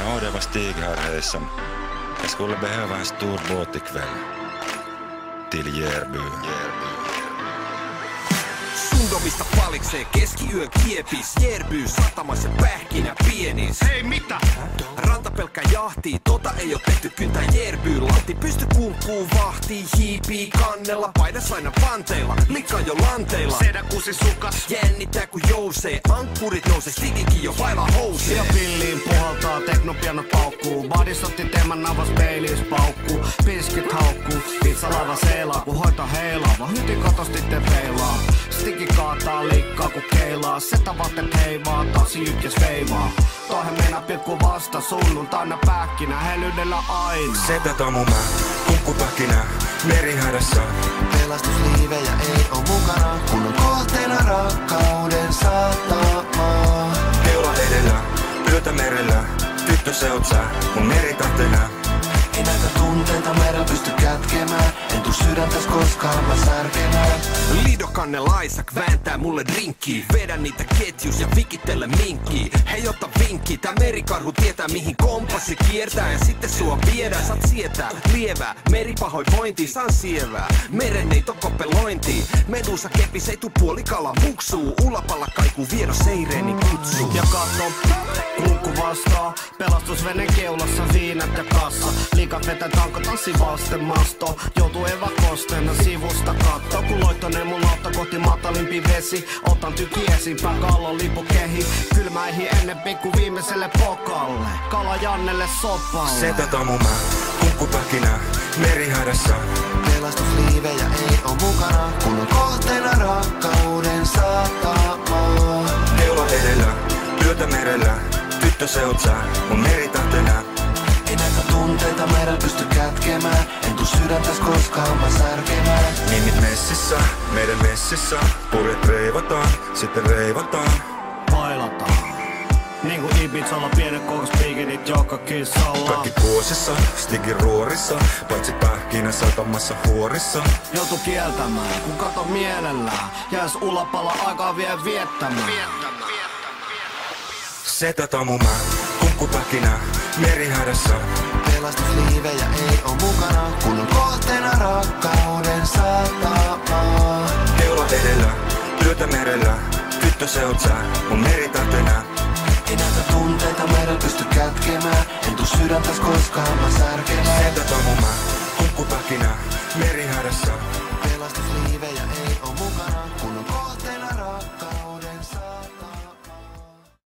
Nå, det var Stig här, hejsan. Jag skulle behöva en stor båt ikväll. Till Järby. Sundomista paliksee keskiyön kiepis. Järbyy satamassa pähkinä pienis. Hei, mitä? Rantapelkkä jahtii, ei oo tehty kyntää Järbyy lahti. Pysty kuunkuu vahtii, hiipii kannella. Paidas aina panteilla, likka jo lanteilla. Sedä kusi sukas. Jännittää kun jousee, ankkurit nousee, Stigikin jo vailla housee. Ja pilliin puhaltaa, teknopiano paukkuu. Badis otti teeman navas peiliis paukkuu. Piskit haukkuu, pizzalaiva seilaa kun hoita heilaa. Vaan hyti katosti te peilaa. Stigi kaataa liikkaa ku keilaa. Setä vaatteet heivaa, taksi ykkäs veivaa. Toihen meinaa pilkku vasta sunnuntaina pähkinä helyydellä aina. Setä tomu mä, kukkupähkinä, merihädässä. Pelastusliivejä ei oo mukana, kun on kohteena rakkauden satama. Keula edellä, yötä merellä, tyttö se oot sä, mun meritahtena. Ei näitä tunteita merellä pysty kätkemään, en tuu sydäntäs koskaan mä särkemään. Lidokanne Laisak vääntää mulle drinkkiä. Vedän niitä ketjus ja vikittele minkkiä. Hei ota vinkki, tää merikarhu tietää mihin kompassi kiertää. Ja sitten sua viedään, saat sietää lievää. Meripahoinvointia saan sievää. Meren ei tokkopelointia. Medusa kepis ei tuu puolikala muksuu. Ulapalla kaikuu viedo seireeni kutsuu. Ja katso, kunkku vastaa. Pelastusvene keulassa viinat ja kassa. Liikat vetää tanko tanssi vasten masto. Joutuu evakosteena sivusta katto. Kun loittoneen mun lautta kohti matalimpi vesi. Otan tyki esimpää kallon lipukehi. Kylmäihin ennen pikku viimeiselle pokalle. Kala Jannelle sopalle. Setä tomu mä, kukkupähkinä, merihädässä. Pelastusliivejä ei oo mukana, kun on kohteena rakkauden satama. Keula edellä, yötä merellä, tyttö se oot sä, mun meritahtena. Ei näitä tunteita merellä pysty kätkemään, en tuu sydäntäs koskaan mä särkemään. Nimit messissä, meidän messissä, purjet reivataan, sitten reivataan. Pailataan. Niinku Ibizalla pienet kokospiikinit joka kissalla. Kaikki kuosissa, Stigin ruorissa, paitsi pähkinä satamassa huorissa. Joutu kieltämään, kun kato mielellään. Jäis ulapalla aikaa vie viettämään. Setä tomu mä, kukkupähkinä, merihädässä. Pelastusliivejä ei oo mukana, kun on kohteena rakkauden satama. Keula edellä, yötä merellä, tyttö se oot sä, mun meritahtena. Ei näitä tunteita merellä pysty kätkemään, en tuu sydäntäs koskaan mä särkemään. Setä tomu mä, kukkupähkinä, merihädässä. Pelastusliivejä